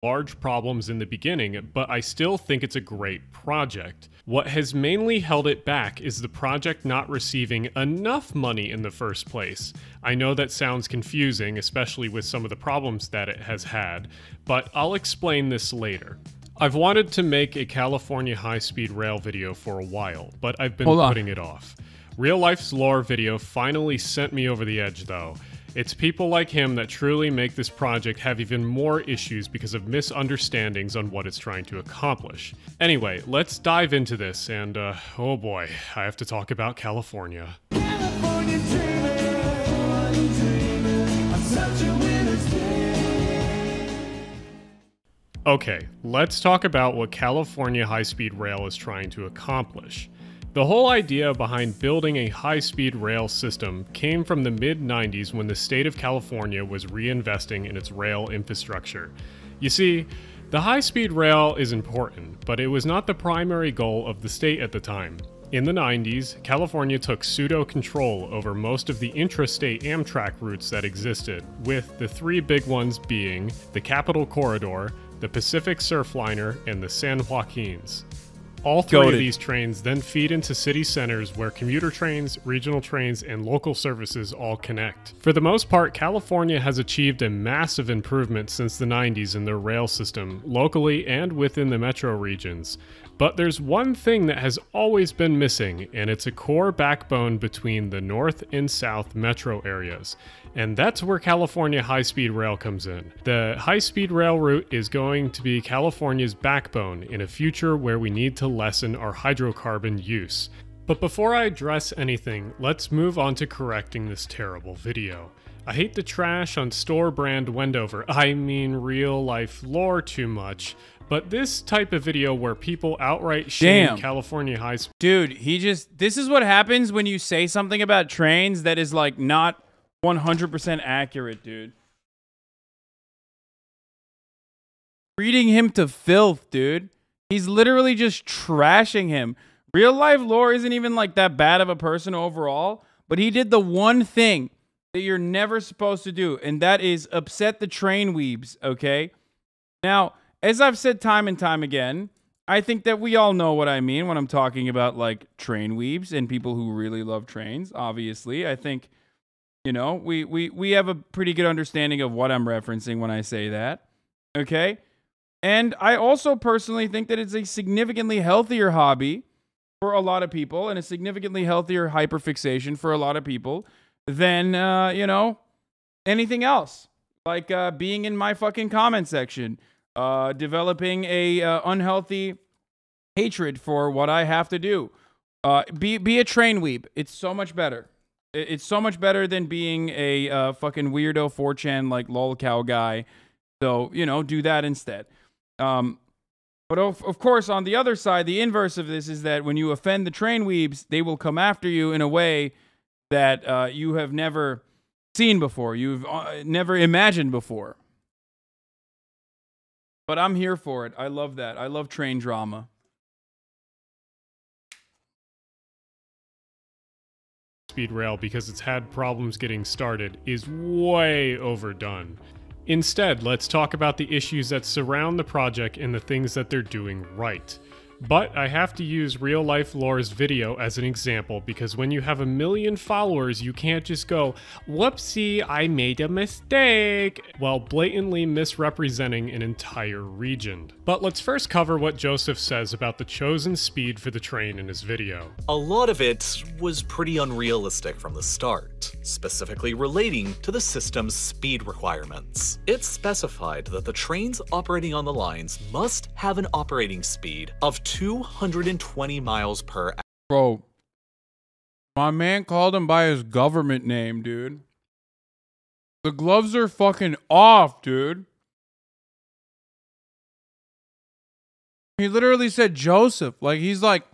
large problems in the beginning, but I still think it's a great project. What has mainly held it back is the project not receiving enough money in the first place. I know that sounds confusing, especially with some of the problems that it has had, but I'll explain this later. I've wanted to make a California high-speed rail video for a while, but I've been putting it off. Reallifelore video finally sent me over the edge though. It's people like him that truly make this project have even more issues because of misunderstandings on what it's trying to accomplish. Anyway, let's dive into this and, oh boy, I have to talk about California. California dreaming, I'm such a winner's day. Okay, let's talk about what California high-speed rail is trying to accomplish. The whole idea behind building a high-speed rail system came from the mid-90s when the state of California was reinvesting in its rail infrastructure. You see, the high-speed rail is important, but it was not the primary goal of the state at the time. In the 90s, California took pseudo-control over most of the intrastate Amtrak routes that existed, with the three big ones being the Capitol Corridor, the Pacific Surfliner, and the San Joaquins. All three of these trains then feed into city centers where commuter trains, regional trains, and local services all connect. For the most part, California has achieved a massive improvement since the 90s in their rail system, locally and within the metro regions. But there's one thing that has always been missing, and it's a core backbone between the north and south metro areas. And that's where California high-speed rail comes in. The high-speed rail route is going to be California's backbone in a future where we need to lessen our hydrocarbon use. But before I address anything, let's move on to correcting this terrible video. I hate the trash on store brand Wendover, I mean Reallifelore too much, but this type of video where people outright shame California high-speed... Dude, this is what happens when you say something about trains that is like not 100% accurate, dude. Reading him to filth, dude. He's literally just trashing him. Reallifelore isn't even like that bad of a person overall, but he did the one thing that you're never supposed to do, and that is upset the train weebs, okay? Now, as I've said time and time again, I think that we all know what I mean when I'm talking about like train weebs and people who really love trains, obviously. I think, you know, we have a pretty good understanding of what I'm referencing when I say that, okay? And I also personally think that it's a significantly healthier hobby for a lot of people and a significantly healthier hyperfixation for a lot of people than, you know, anything else. Like being in my fucking comment section, developing a unhealthy hatred for what I have to do. Be a train weeb. It's so much better. It's so much better than being a fucking weirdo 4chan like lol cow guy. So, you know, do that instead. But of course, on the other side, the inverse of this is that when you offend the train weebs, they will come after you in a way that you have never seen before. You've never imagined before. But I'm here for it. I love that. I love train drama. Speed rail, because it's had problems getting started, is way overdone. Instead, let's talk about the issues that surround the project and the things that they're doing right. But I have to use Reallifelore's video as an example because when you have 1 million followers, you can't just go, whoopsie, I made a mistake, while blatantly misrepresenting an entire region. But let's first cover what Joseph says about the chosen speed for the train in his video. A lot of it was pretty unrealistic from the start, specifically relating to the system's speed requirements. It specified that the trains operating on the lines must have an operating speed of 220 miles per hour. Bro, my man called him by his government name, dude. The gloves are fucking off, dude. He literally said Joseph. Like, he's like,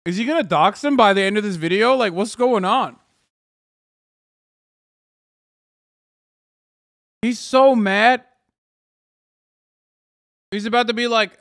is he gonna dox him by the end of this video? Like, what's going on? He's so mad. He's about to be like,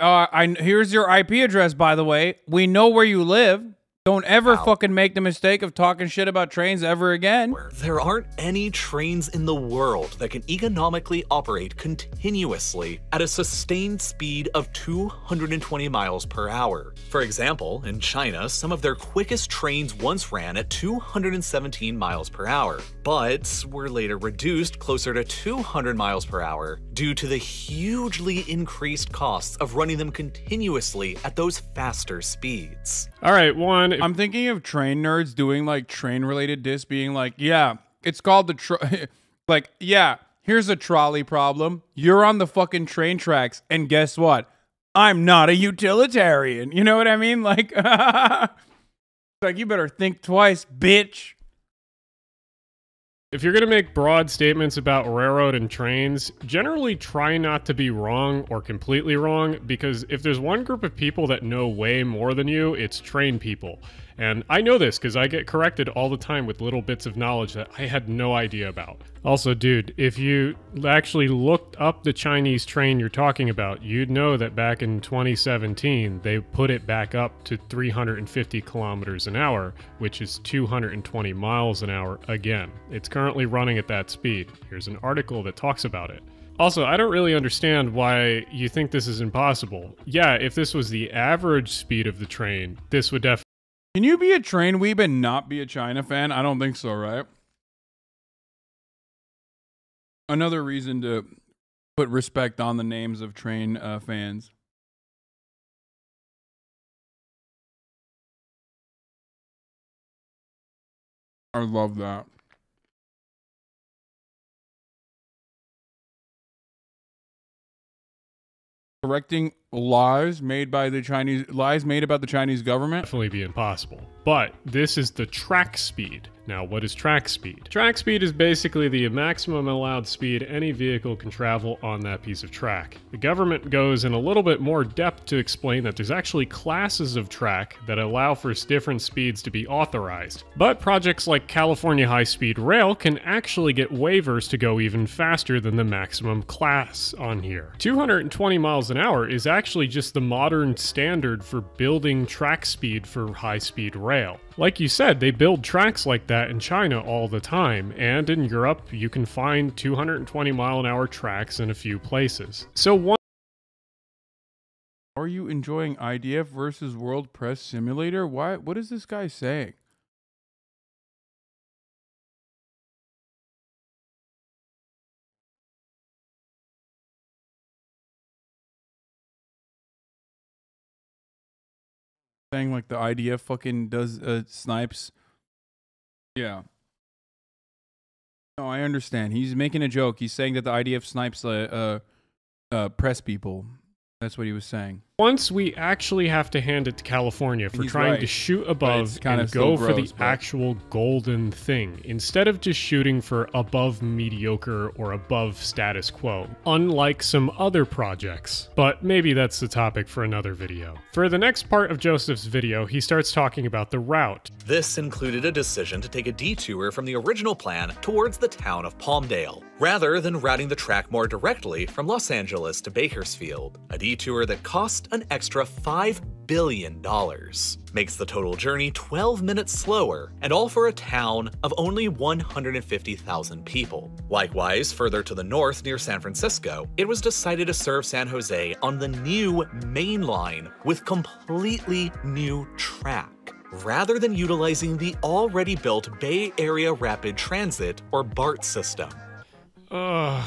here's your IP address, by the way. We know where you live. Don't ever fucking make the mistake of talking shit about trains ever again. There aren't any trains in the world that can economically operate continuously at a sustained speed of 220 miles per hour. For example, in China, some of their quickest trains once ran at 217 miles per hour, but were later reduced closer to 200 miles per hour due to the hugely increased costs of running them continuously at those faster speeds. All right, one. I'm thinking of train nerds doing like train related diss being like, yeah, it's called the like, yeah, here's a trolley problem. You're on the fucking train tracks. And guess what? I'm not a utilitarian. You know what I mean? Like, like you better think twice, bitch. If you're going to make broad statements about railroad and trains, generally try not to be wrong or completely wrong, because if there's one group of people that know way more than you, it's train people. And I know this because I get corrected all the time with little bits of knowledge that I had no idea about. Also, dude, if you actually looked up the Chinese train you're talking about, you'd know that back in 2017, they put it back up to 350 kilometers an hour, which is 220 miles an hour again. It's currently running at that speed. Here's an article that talks about it. Also, I don't really understand why you think this is impossible. Yeah, if this was the average speed of the train, this would definitely... Can you be a train weeb and not be a China fan? I don't think so, right? Another reason to put respect on the names of train fans. I love that. Correcting lies made about the Chinese government. Definitely be impossible. But this is the track speed. Now, what is track speed? Track speed is basically the maximum allowed speed any vehicle can travel on that piece of track. The government goes in a little bit more depth to explain that there's actually classes of track that allow for different speeds to be authorized. But projects like California High-Speed Rail can actually get waivers to go even faster than the maximum class on here. 220 miles an hour is actually just the modern standard for building track speed for high-speed rail. Like you said, they build tracks like that in China all the time, and in Europe you can find 220 mile an hour tracks in a few places. So one... Are you enjoying IDF versus World Press Simulator? What is this guy saying? Saying like the IDF fucking does snipes. Yeah. No, I understand. He's making a joke. He's saying that the IDF snipes press people. That's what he was saying. Once we actually have to hand it to California for trying to shoot above and go for the actual golden thing, instead of just shooting for above mediocre or above status quo, unlike some other projects. But maybe that's the topic for another video. For the next part of Joseph's video, he starts talking about the route. This included a decision to take a detour from the original plan towards the town of Palmdale, rather than routing the track more directly from Los Angeles to Bakersfield, a detour that cost an extra $5 billion, makes the total journey 12 minutes slower, and all for a town of only 150,000 people. Likewise, further to the north near San Francisco, it was decided to serve San Jose on the new main line with completely new track, rather than utilizing the already built Bay Area Rapid Transit or BART system. Man,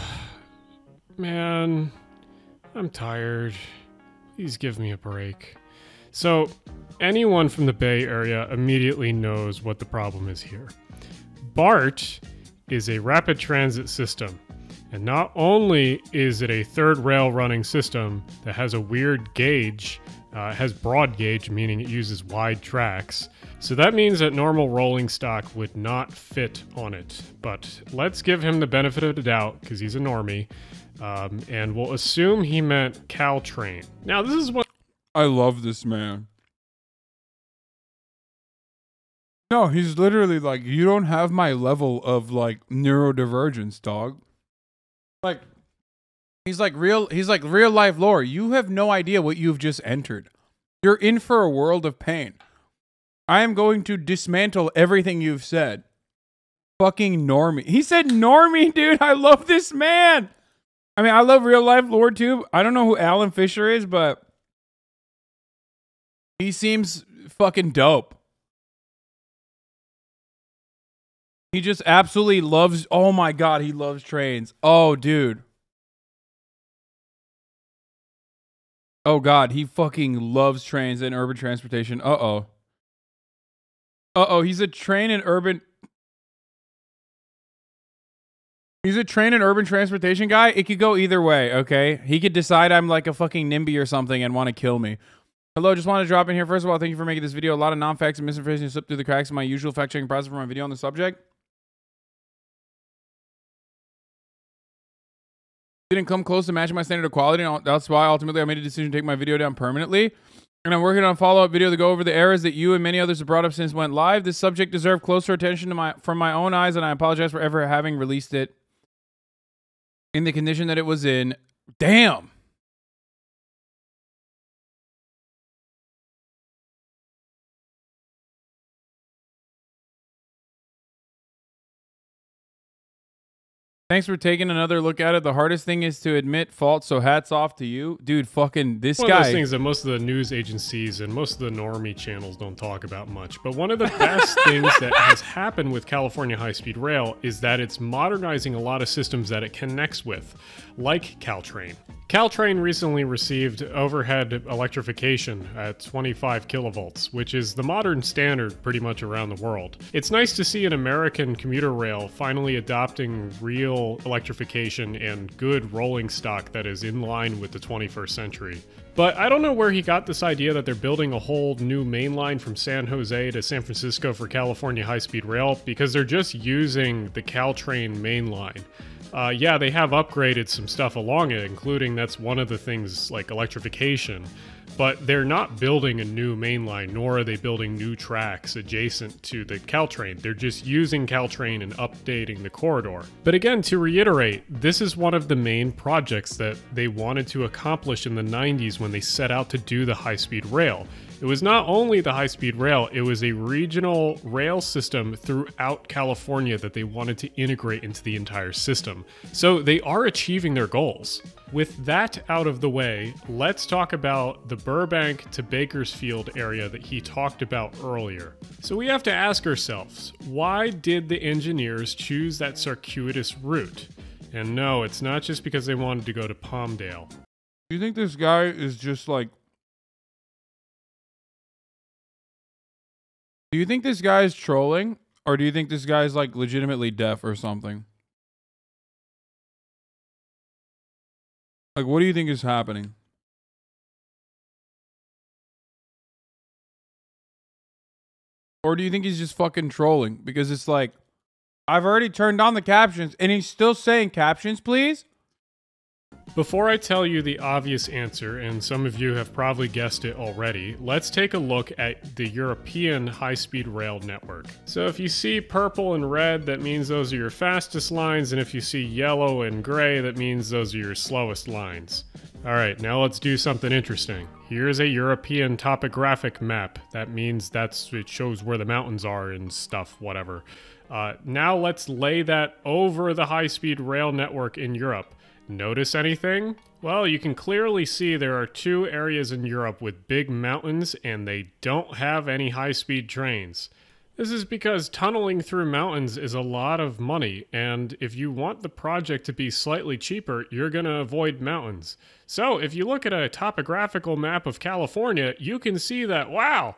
I'm tired. Please give me a break. So, anyone from the Bay Area immediately knows what the problem is here. BART is a rapid transit system, and not only is it a third rail running system that has a weird gauge, has broad gauge, meaning it uses wide tracks, so that means that normal rolling stock would not fit on it. But let's give him the benefit of the doubt, because he's a normie, and we'll assume he meant Caltrain. Now, this is what... I love this man. No, he's literally like, you don't have my level of like neurodivergence, dog. Like, he's like real life lore. You have no idea what you've just entered. You're in for a world of pain. I am going to dismantle everything you've said. Fucking normie. He said normie, dude. I love this man. I mean, I love Reallifelore too. I don't know who Alan Fisher is, but he seems fucking dope. He just absolutely loves, oh my God, he loves trains. Oh, dude. Oh God, he fucking loves trains and urban transportation. Uh-oh. Uh-oh, he's a train and urban... He's a train and urban transportation guy. It could go either way, okay? He could decide I'm like a fucking NIMBY or something and want to kill me. Hello, just want to drop in here. First of all, thank you for making this video. A lot of non-facts and misinformation slipped through the cracks of my usual fact-checking process for my video on the subject. Didn't come close to matching my standard of quality, and that's why ultimately I made a decision to take my video down permanently. And I'm working on a follow-up video to go over the errors that you and many others have brought up since it went live. This subject deserved closer attention from my own eyes, and I apologize for ever having released it in the condition that it was in. Damn. Thanks for taking another look at it. The hardest thing is to admit fault, so hats off to you. Dude, fucking this guy. One of those things that most of the news agencies and most of the normie channels don't talk about much. But one of the best things that has happened with California high-speed rail is that it's modernizing a lot of systems that it connects with, like Caltrain. Caltrain recently received overhead electrification at 25 kilovolts, which is the modern standard pretty much around the world. It's nice to see an American commuter rail finally adopting real electrification and good rolling stock that is in line with the 21st century. But I don't know where he got this idea that they're building a whole new main line from San Jose to San Francisco for California high-speed rail, because they're just using the Caltrain main line. Yeah, they have upgraded some stuff along it, including that's one of the things like electrification, but they're not building a new main line, nor are they building new tracks adjacent to the Caltrain. They're just using Caltrain and updating the corridor. But again, to reiterate, this is one of the main projects that they wanted to accomplish in the 90s when they set out to do the high-speed rail. It was not only the high-speed rail, it was a regional rail system throughout California that they wanted to integrate into the entire system. So they are achieving their goals. With that out of the way, let's talk about the Burbank to Bakersfield area that he talked about earlier. So we have to ask ourselves, why did the engineers choose that circuitous route? And no, it's not just because they wanted to go to Palmdale. Do you think this guy is just like... Do you think this guy is trolling? Or do you think this guy is like legitimately deaf or something? Like, what do you think is happening? Or do you think he's just fucking trolling? Because it's like, I've already turned on the captions and he's still saying captions, please? Before I tell you the obvious answer, and some of you have probably guessed it already, let's take a look at the European high-speed rail network. So if you see purple and red, that means those are your fastest lines, and if you see yellow and gray, that means those are your slowest lines. Alright, now let's do something interesting. Here's a European topographic map. That means it shows where the mountains are and stuff, whatever. Now let's lay that over the high-speed rail network in Europe. Notice anything? Well, you can clearly see there are two areas in Europe with big mountains and they don't have any high-speed trains. This is because tunneling through mountains is a lot of money, and if you want the project to be slightly cheaper, you're going to avoid mountains. So if you look at a topographical map of California, you can see that, wow,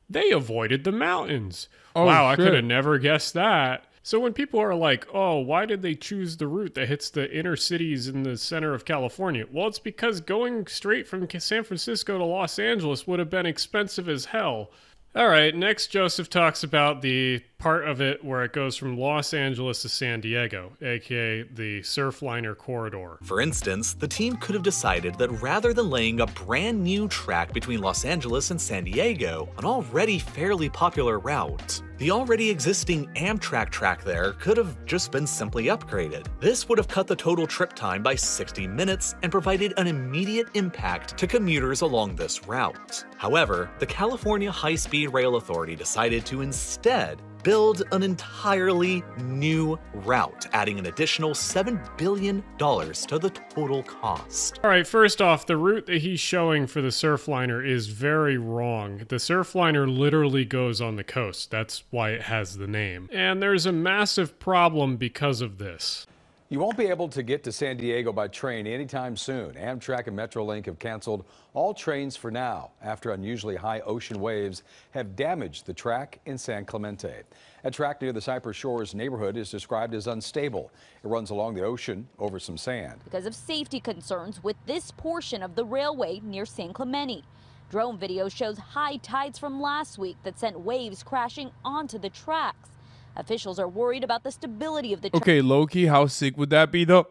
they avoided the mountains. Oh, wow, shit. I could have never guessed that. So when people are like, oh, why did they choose the route that hits the inner cities in the center of California? Well, it's because going straight from San Francisco to Los Angeles would have been expensive as hell. All right, next Joseph talks about the part of it where it goes from Los Angeles to San Diego, aka the Surfliner corridor. For instance, the team could have decided that rather than laying a brand new track between Los Angeles and San Diego, an already fairly popular route, The already existing Amtrak track there could have just been simply upgraded. This would have cut the total trip time by 60 minutes and provided an immediate impact to commuters along this route. However, the California High-Speed Rail Authority decided to instead build an entirely new route, adding an additional $7 billion to the total cost. All right, first off, the route that he's showing for the Surfliner is very wrong. The Surfliner literally goes on the coast. That's why it has the name. And there's a massive problem because of this. You won't be able to get to San Diego by train anytime soon. Amtrak and Metrolink have canceled all trains for now after unusually high ocean waves have damaged the track in San Clemente. A track near the Cypress Shores neighborhood is described as unstable. It runs along the ocean over some sand. Because of safety concerns with this portion of the railway near San Clemente. Drone video shows high tides from last week that sent waves crashing onto the tracks. Officials are worried about the stability of the track. Okay, low-key, how sick would that be, though?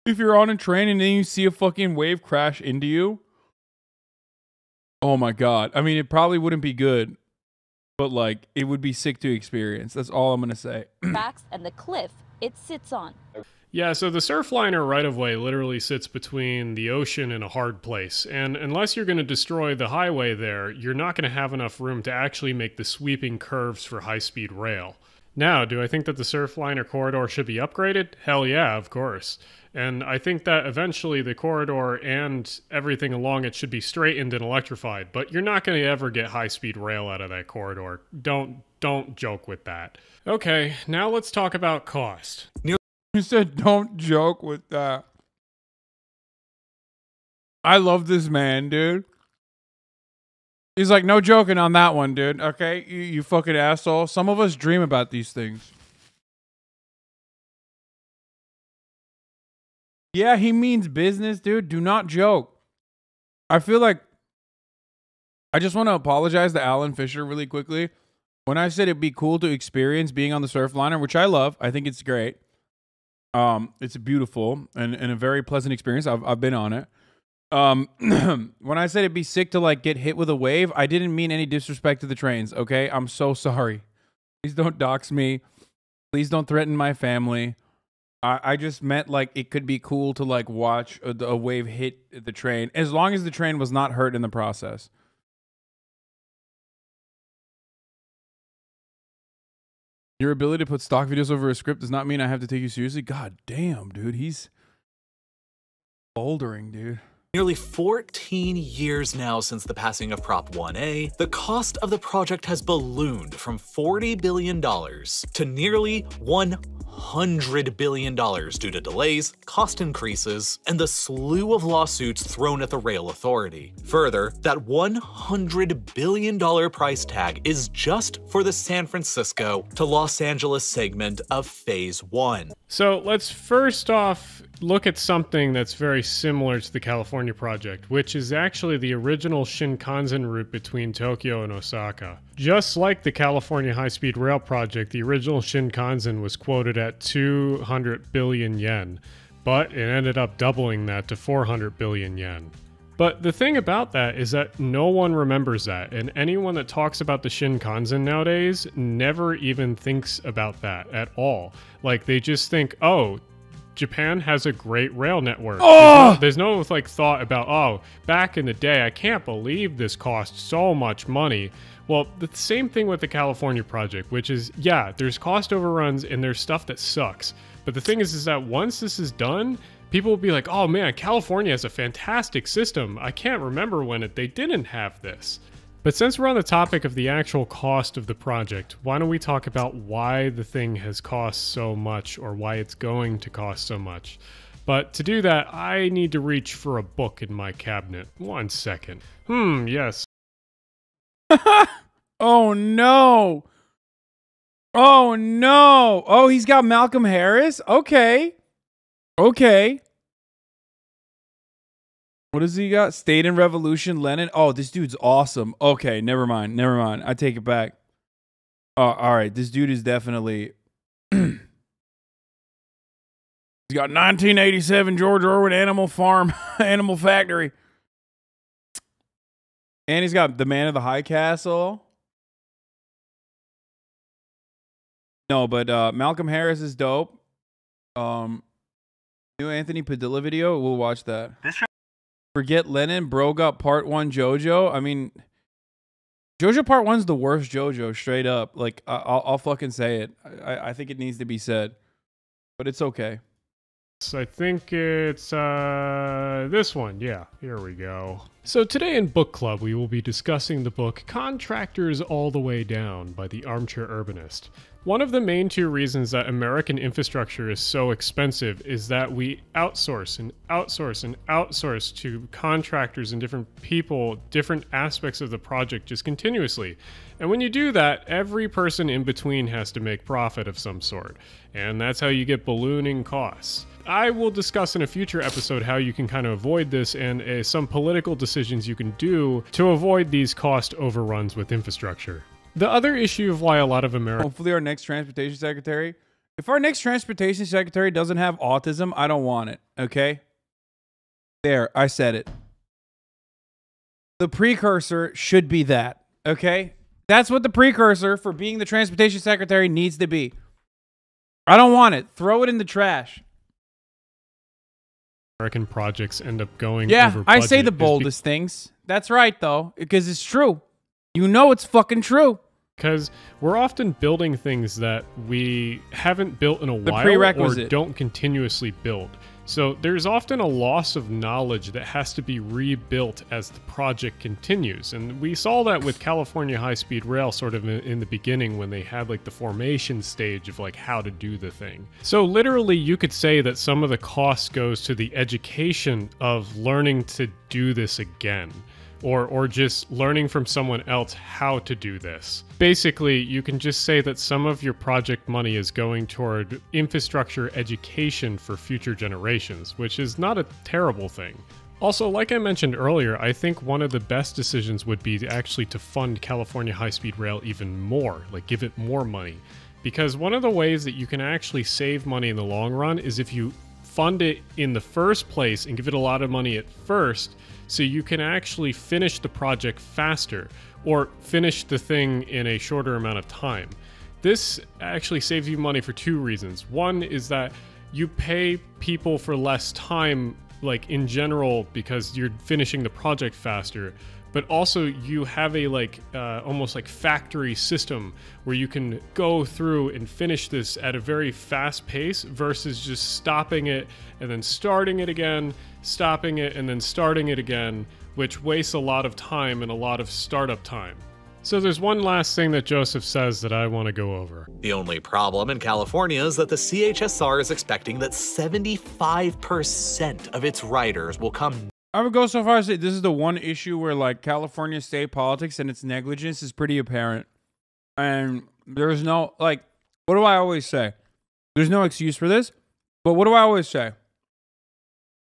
If you're on a train and then you see a fucking wave crash into you? Oh my god. I mean, it probably wouldn't be good, but, like, it would be sick to experience. That's all I'm gonna say. Tracks and the cliff it sits on. Yeah, so the Surfliner right-of-way literally sits between the ocean and a hard place, and unless you're going to destroy the highway there, you're not going to have enough room to actually make the sweeping curves for high-speed rail. Now, do I think that the Surfliner corridor should be upgraded? Hell yeah, of course. And I think that eventually the corridor and everything along it should be straightened and electrified, but you're not going to ever get high-speed rail out of that corridor. Don't joke with that. Okay, now let's talk about cost. You said don't joke with that. I love this man, dude. He's like, no joking on that one, dude. Okay, you fucking asshole. Some of us dream about these things. Yeah, he means business, dude. Do not joke. I feel like I just want to apologize to Alan Fisher really quickly. When I said it'd be cool to experience being on the Surfliner, which I love. I think it's great. It's beautiful and a very pleasant experience. I've been on it. When I said it'd be sick to like get hit with a wave, I didn't mean any disrespect to the trains, okay? I'm so sorry. Please don't dox me. Please don't threaten my family. I just meant like it could be cool to like watch a wave hit the train as long as the train was not hurt in the process. Your ability to put stock videos over a script does not mean I have to take you seriously. God damn, dude. He's bouldering, dude. Nearly 14 years now since the passing of Prop 1A, the cost of the project has ballooned from $40 billion to nearly $100 billion due to delays, cost increases, and the slew of lawsuits thrown at the rail authority. Further, that $100 billion price tag is just for the San Francisco to Los Angeles segment of Phase 1. So let's first off look at something that's very similar to the California project, which is actually the original Shinkansen route between Tokyo and Osaka. Just like the California high-speed rail project, the original Shinkansen was quoted at 200 billion yen, but it ended up doubling that to 400 billion yen. But the thing about that is that no one remembers that, and anyone that talks about the Shinkansen nowadays never even thinks about that at all. Like, they just think, oh, Japan has a great rail network. Oh! There's no like thought about, oh, back in the day, I can't believe this cost so much money. Well, the same thing with the California project, which is, yeah, there's cost overruns and there's stuff that sucks. But the thing is that once this is done, people will be like, oh man, California has a fantastic system. I can't remember when they didn't have this. But since we're on the topic of the actual cost of the project, why don't we talk about why the thing has cost so much, or why it's going to cost so much. But to do that, I need to reach for a book in my cabinet. 1 second. Yes. Oh no. Oh no. Oh, he's got Malcolm Harris? Okay. Okay. What does he got? State and Revolution, Lenin. Oh, this dude's awesome. Okay, never mind. Never mind. I take it back. All right. This dude is definitely... He's got 1987 George Orwell Animal Farm, Animal Factory. And he's got The Man of the High Castle. No, but Malcolm Harris is dope. New Anthony Padilla video. We'll watch that. Forget Lennon. Bro got part 1 JoJo. I mean, JoJo part 1's the worst JoJo. Straight up. Like, I'll fucking say it. I think it needs to be said. But it's okay. So I think it's this one. Yeah, here we go. So today in Book Club, we will be discussing the book Contractors All the Way Down by the Armchair Urbanist. One of the main 2 reasons that American infrastructure is so expensive is that we outsource and outsource and outsource to contractors and different people, different aspects of the project just continuously. And when you do that, every person in between has to make profit of some sort. And that's how you get ballooning costs. I will discuss in a future episode how you can kind of avoid this and some political decisions you can do to avoid these cost overruns with infrastructure. The other issue of why a lot of Americans... Hopefully our next transportation secretary... If our next transportation secretary doesn't have autism, I don't want it, okay? There, I said it. The precursor should be that, okay? That's what the precursor for being the transportation secretary needs to be. I don't want it. Throw it in the trash. American projects end up going yeah, over budget. I say the boldest things. That's right, though, because it's true. You know it's fucking true. Because we're often building things that we haven't built in a while or don't continuously build. So there's often a loss of knowledge that has to be rebuilt as the project continues. And we saw that with California high-speed rail sort of in the beginning when they had like the formation stage of like how to do the thing. So literally you could say that some of the cost goes to the education of learning to do this again. Or just learning from someone else how to do this. Basically, you can just say that some of your project money is going toward infrastructure education for future generations, which is not a terrible thing. Also, like I mentioned earlier, I think one of the best decisions would be actually to fund California high-speed rail even more, like give it more money. Because one of the ways that you can actually save money in the long run is if you fund it in the first place and give it a lot of money at first, so you can actually finish the project faster or finish the thing in a shorter amount of time. This actually saves you money for 2 reasons. One is that you pay people for less time, like in general, because you're finishing the project faster, but also you have a almost like factory system where you can go through and finish this at a very fast pace versus just stopping it and then starting it again, stopping it and then starting it again, which wastes a lot of time and a lot of startup time. So there's one last thing that Joseph says that I want to go over. The only problem in California is that the CHSR is expecting that 75% of its riders will come. I would go so far as to say this is the one issue where like California state politics and its negligence is pretty apparent. And there's no, like, what do I always say? There's no excuse for this, but what do I always say?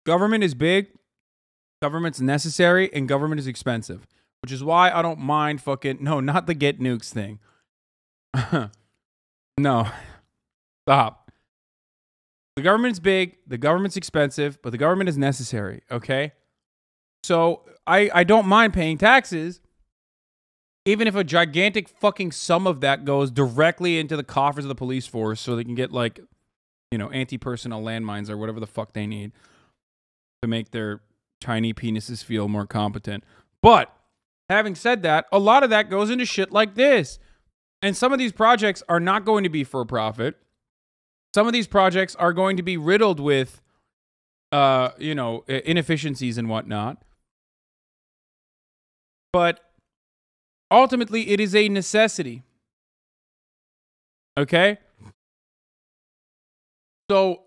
Government is big, government's necessary, and government is expensive. Which is why I don't mind fucking, no, not the get nukes thing. No. Stop. The government's big, the government's expensive, but the government is necessary, okay? So I don't mind paying taxes, even if a gigantic fucking sum of that goes directly into the coffers of the police force so they can get like, you know, anti-personnel landmines or whatever the fuck they need to make their tiny penises feel more competent. But having said that, a lot of that goes into shit like this. And some of these projects are not going to be for profit. Some of these projects are going to be riddled with, you know, inefficiencies and whatnot. But ultimately, it is a necessity. Okay? So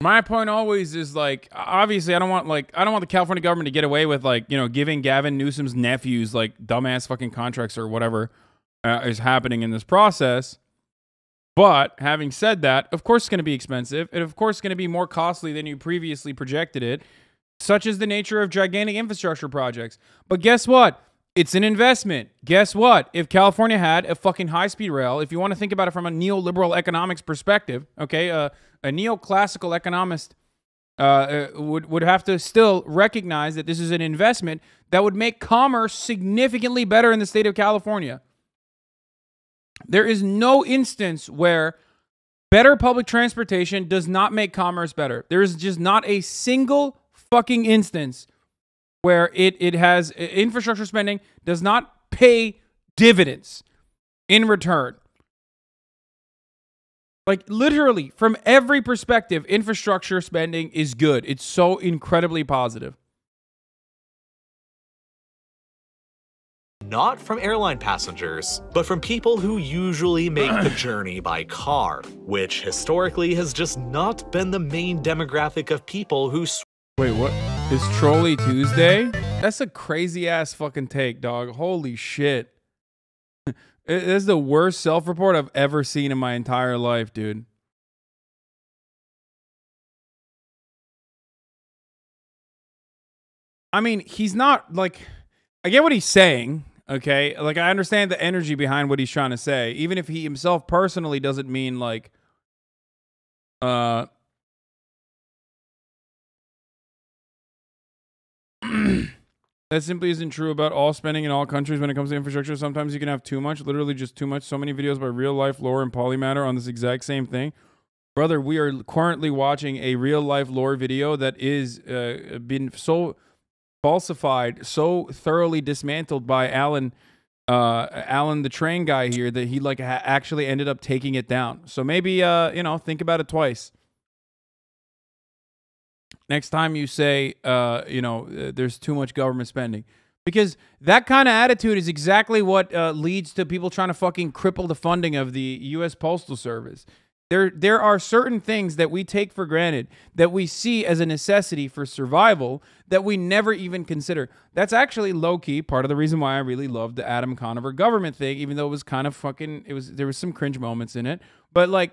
my point always is like, obviously, I don't want the California government to get away with like, you know, giving Gavin Newsom's nephews like dumbass fucking contracts or whatever is happening in this process. But having said that, of course it's going to be expensive. And of course it's going to be more costly than you previously projected it. Such is the nature of gigantic infrastructure projects. But guess what? It's an investment. Guess what? If California had a fucking high-speed rail, if you want to think about it from a neoliberal economics perspective, okay, a neoclassical economist would have to still recognize that this is an investment that would make commerce significantly better in the state of California. There is no instance where Better public transportation does not make commerce better. There is just not a single fucking instance where it has infrastructure spending does not pay dividends in return. Like, literally, from every perspective, infrastructure spending is good. It's so incredibly positive. Not from airline passengers, but from people who usually make the journey by car, which historically has just not been the main demographic of people who... Wait, what? Is Trolley Tuesday? That's a crazy ass fucking take, dog. Holy shit. This is the worst self-report I've ever seen in my entire life, dude. I mean, he's not, like... I get what he's saying, okay? Like, I understand the energy behind what he's trying to say. Even if he himself personally doesn't mean, like... That simply isn't true about all spending in all countries when it comes to infrastructure. Sometimes you can have too much, literally just too much. So many videos by Reallifelore and Polymatter on this exact same thing. Brother, we are currently watching a Reallifelore video that is been so falsified, so thoroughly dismantled by Alan the train guy here that he like actually ended up taking it down. So maybe you know, think about it twice. Next time you say, you know, there's too much government spending. Because that kind of attitude is exactly what leads to people trying to fucking cripple the funding of the U.S. Postal Service. There are certain things that we take for granted, that we see as a necessity for survival, that we never even consider. That's actually low-key part of the reason why I really loved the Adam Conover government thing, even though it was kind of fucking, there was some cringe moments in it. But like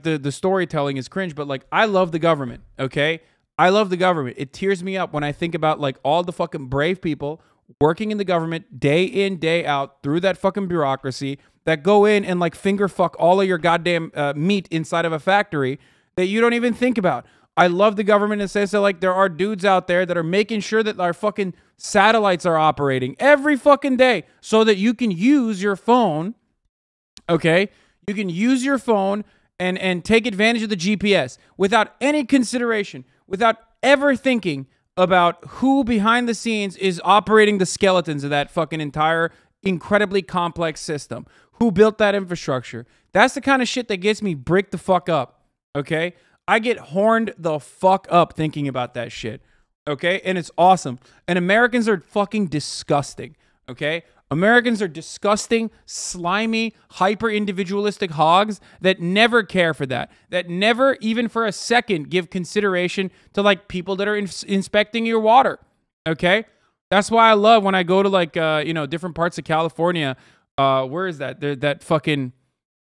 the storytelling is cringe, but like, I love the government, okay? I love the government. It tears me up when I think about like all the fucking brave people working in the government day in, day out through that fucking bureaucracy that go in and like finger fuck all of your goddamn meat inside of a factory that you don't even think about. I love the government in the sense that like there are dudes out there that are making sure that our fucking satellites are operating every fucking day so that you can use your phone, okay? You can use your phone and take advantage of the GPS without any consideration, without ever thinking about who behind the scenes is operating the skeletons of that fucking entire incredibly complex system. Who built that infrastructure? That's the kind of shit that gets me bricked the fuck up, okay? I get horned the fuck up thinking about that shit, okay? And it's awesome. And Americans are fucking disgusting, okay? Americans are disgusting, slimy, hyper-individualistic hogs that never care for that never, even for a second, give consideration to, like, people that are inspecting your water, okay? That's why I love when I go to, like, you know, different parts of California. Where is that? That fucking...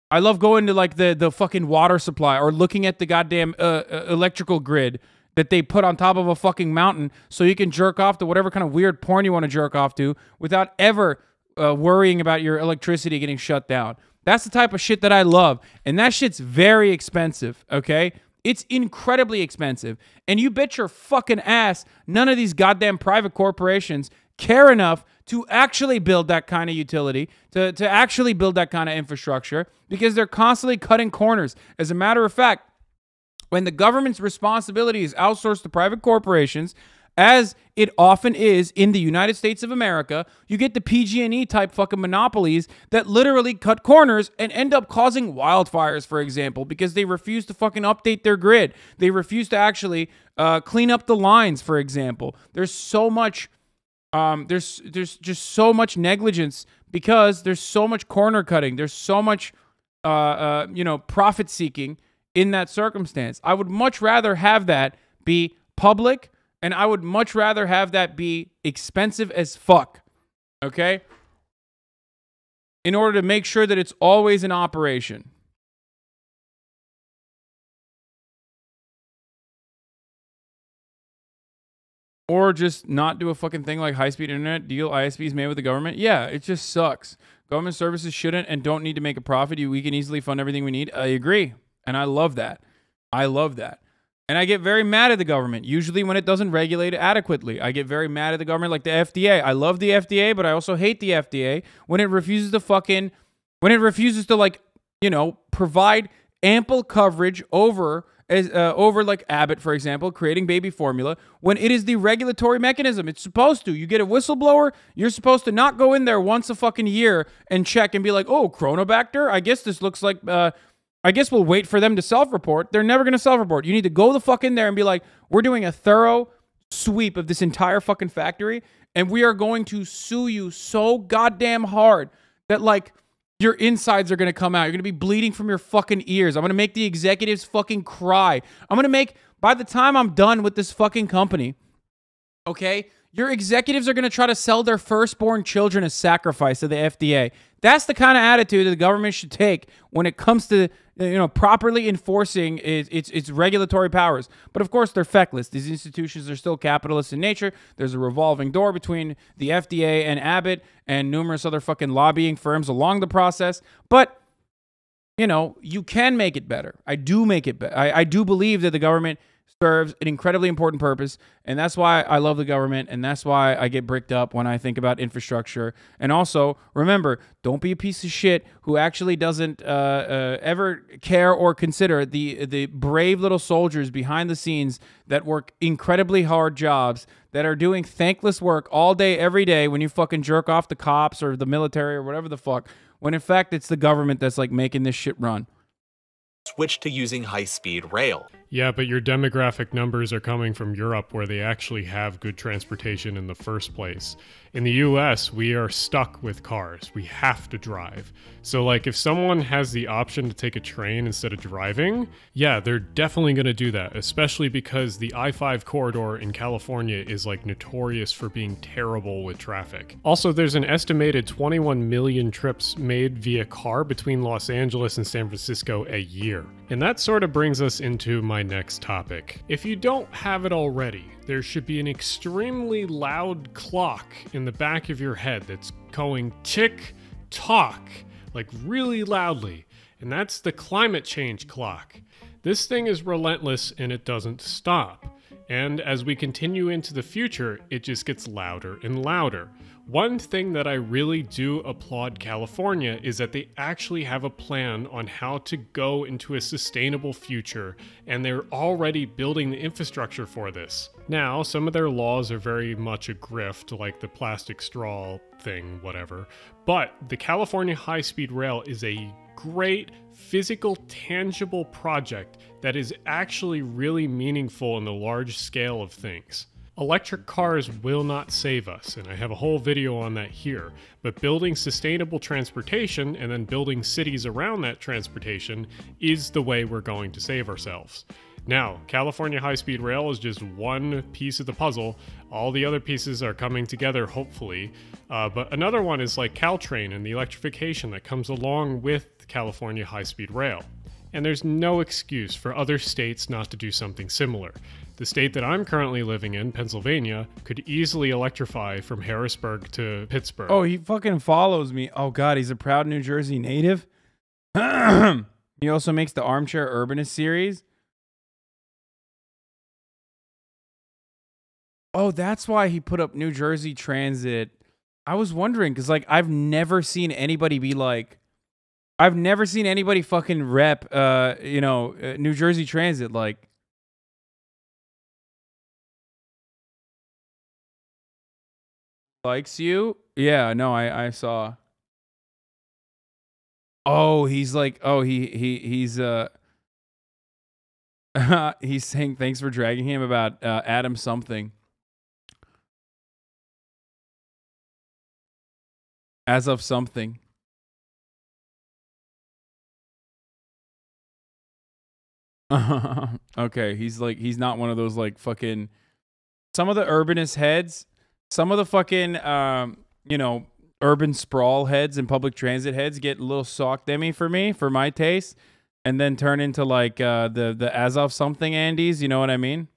I love going to, like, the fucking water supply or looking at the goddamn electrical grid that they put on top of a fucking mountain so you can jerk off to whatever kind of weird porn you want to jerk off to without ever worrying about your electricity getting shut down. That's the type of shit that I love. And that shit's very expensive, okay? It's incredibly expensive. And you bet your fucking ass none of these goddamn private corporations care enough to actually build that kind of utility, to actually build that kind of infrastructure, because they're constantly cutting corners. As a matter of fact, when the government's responsibility is outsourced to private corporations, as it often is in the United States of America, you get the PG&E type fucking monopolies that literally cut corners and end up causing wildfires, for example, because they refuse to fucking update their grid. They refuse to actually clean up the lines, for example. There's so much, there's just so much negligence because there's so much corner cutting. There's so much, you know, profit seeking in that circumstance. I would much rather have that be public, and I would much rather have that be expensive as fuck, okay? In order to make sure that it's always in operation. Or just not do a fucking thing like high-speed internet deal ISPs made with the government. Yeah, it just sucks. Government services shouldn't and don't need to make a profit. We can easily fund everything we need. I agree. And I love that. I love that. And I get very mad at the government, usually when it doesn't regulate it adequately. I get very mad at the government, like the FDA. I love the FDA, but I also hate the FDA when it refuses to fucking, when it refuses to, like, you know, provide ample coverage over like Abbott, for example, creating baby formula when it is the regulatory mechanism. It's supposed to. You get a whistleblower, you're supposed to not go in there once a fucking year and check and be like, oh, Chronobacter? I guess this looks like, I guess we'll wait for them to self-report. They're never going to self-report. You need to go the fuck in there and be like, we're doing a thorough sweep of this entire fucking factory, and we are going to sue you so goddamn hard that, like, your insides are going to come out. You're going to be bleeding from your fucking ears. I'm going to make the executives fucking cry. I'm going to make, by the time I'm done with this fucking company, okay, your executives are going to try to sell their firstborn children as sacrifice to the FDA. That's the kind of attitude that the government should take when it comes to, properly enforcing its regulatory powers. But of course, they're feckless. These institutions are still capitalist in nature. There's a revolving door between the FDA and Abbott and numerous other fucking lobbying firms along the process. But, you can make it better. I do make it better. I do believe that the government serves an incredibly important purpose, and that's why I love the government, and that's why I get bricked up when I think about infrastructure. And also, remember, don't be a piece of shit who actually doesn't ever care or consider the brave little soldiers behind the scenes that work incredibly hard jobs, that are doing thankless work all day, every day, when you fucking jerk off the cops or the military or whatever the fuck, when in fact it's the government that's like making this shit run. Switch to using high-speed rail. Yeah, but your demographic numbers are coming from Europe, where they actually have good transportation in the first place. In the US, we are stuck with cars. We have to drive. So, like, if someone has the option to take a train instead of driving, yeah, they're definitely going to do that, especially because the I-5 corridor in California is, like, notorious for being terrible with traffic. Also, there's an estimated 21 million trips made via car between Los Angeles and San Francisco a year. And that sort of brings us into my next topic. If you don't have it already, there should be an extremely loud clock in the back of your head that's going tick-tock, like really loudly. And that's the climate change clock. This thing is relentless and it doesn't stop. And as we continue into the future, it just gets louder and louder. One thing that I really do applaud California is that they actually have a plan on how to go into a sustainable future, and they're already building the infrastructure for this. Now, some of their laws are very much a grift, like the plastic straw thing, whatever, but the California high-speed rail is a great physical, tangible project that is actually really meaningful in the large scale of things. Electric cars will not save us, and I have a whole video on that here, but building sustainable transportation and then building cities around that transportation is the way we're going to save ourselves. Now, California high-speed rail is just one piece of the puzzle. All the other pieces are coming together, hopefully. But another one is like Caltrain and the electrification that comes along with California high-speed rail. And there's no excuse for other states not to do something similar. The state that I'm currently living in, Pennsylvania, could easily electrify from Harrisburg to Pittsburgh. Oh, he fucking follows me. Oh, God, he's a proud New Jersey native. He also makes the Armchair Urbanist series. Oh, that's why he put up New Jersey Transit. I was wondering, because, like, I've never seen anybody be like, I've never seen anybody fucking rep, New Jersey Transit, like. Likes you? Yeah, no, I saw. Oh, he's like, oh, he's he's saying thanks for dragging him about Adam something. As of something. Okay, he's like, he's not one of those like fucking, some of the urbanist heads, some of the fucking urban sprawl heads and public transit heads get a little sock demi for me, for my taste, and then turn into like the as of something Andes, you know what I mean?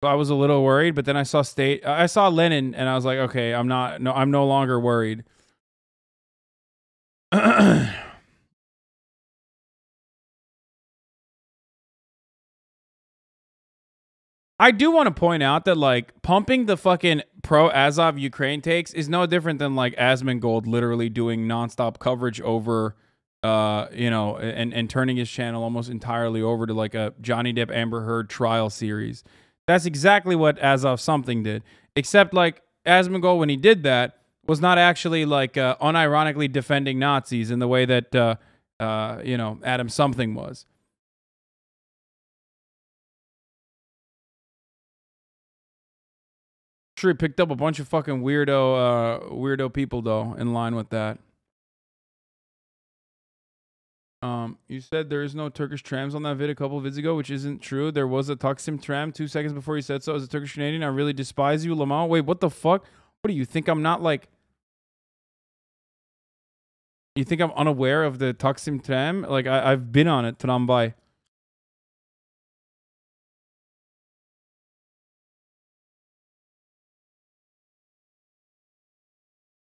So I was a little worried, but then I saw Lennon and I was like, okay, I'm no longer worried. I do want to point out that, like, pumping the fucking pro-Azov Ukraine takes is no different than, like, Asmongold literally doing nonstop coverage over you know, and turning his channel almost entirely over to like a Johnny Depp Amber Heard trial series. That's exactly what As of Something did, except like Asmongold, when he did that, was not actually like unironically defending Nazis in the way that you know, Adam Something was. Sure, he picked up a bunch of fucking weirdo people though in line with that. You said there is no Turkish trams on that vid a couple of vids ago, which isn't true. There was a Taksim tram 2 seconds before you said so. As a Turkish Canadian, I really despise you, Lamau. Wait, what the fuck? What do you think? I'm not like. You think I'm unaware of the Taksim tram? Like I've been on it, tramvay.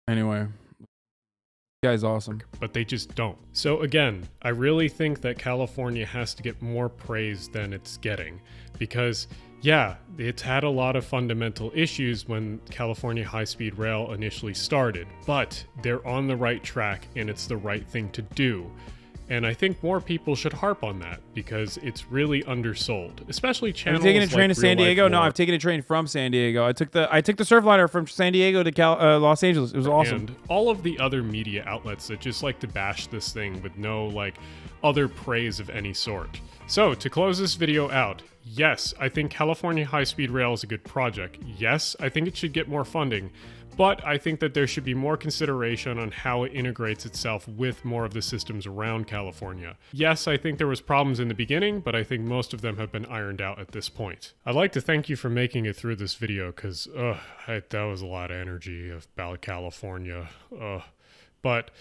Anyway. Guy's awesome. But they just don't. So again, I really think that California has to get more praise than it's getting, because yeah, it's had a lot of fundamental issues when California high-speed rail initially started, but they're on the right track and it's the right thing to do. And I think more people should harp on that because it's really undersold, especially channels like Have you taken a train to San Diego? Reallifelore. No, I've taken a train from San Diego. I took the Surfliner from San Diego to Los Angeles. It was awesome. And all of the other media outlets that just like to bash this thing with no like other praise of any sort. So to close this video out, yes, I think California high-speed rail is a good project. Yes, I think it should get more funding. But I think that there should be more consideration on how it integrates itself with more of the systems around California. Yes, I think there was problems in the beginning, but I think most of them have been ironed out at this point. I'd like to thank you for making it through this video, because that was a lot of energy about California. But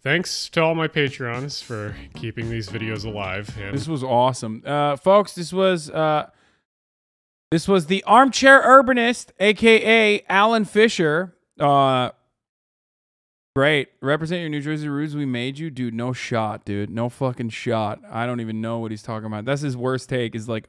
thanks to all my Patreons for keeping these videos alive. And this was awesome. Folks, this was the Armchair Urbanist, aka Alan Fisher. Great. Represent your New Jersey roots. We made you. Dude, no shot, dude. No fucking shot. I don't even know what he's talking about. That's his worst take, is like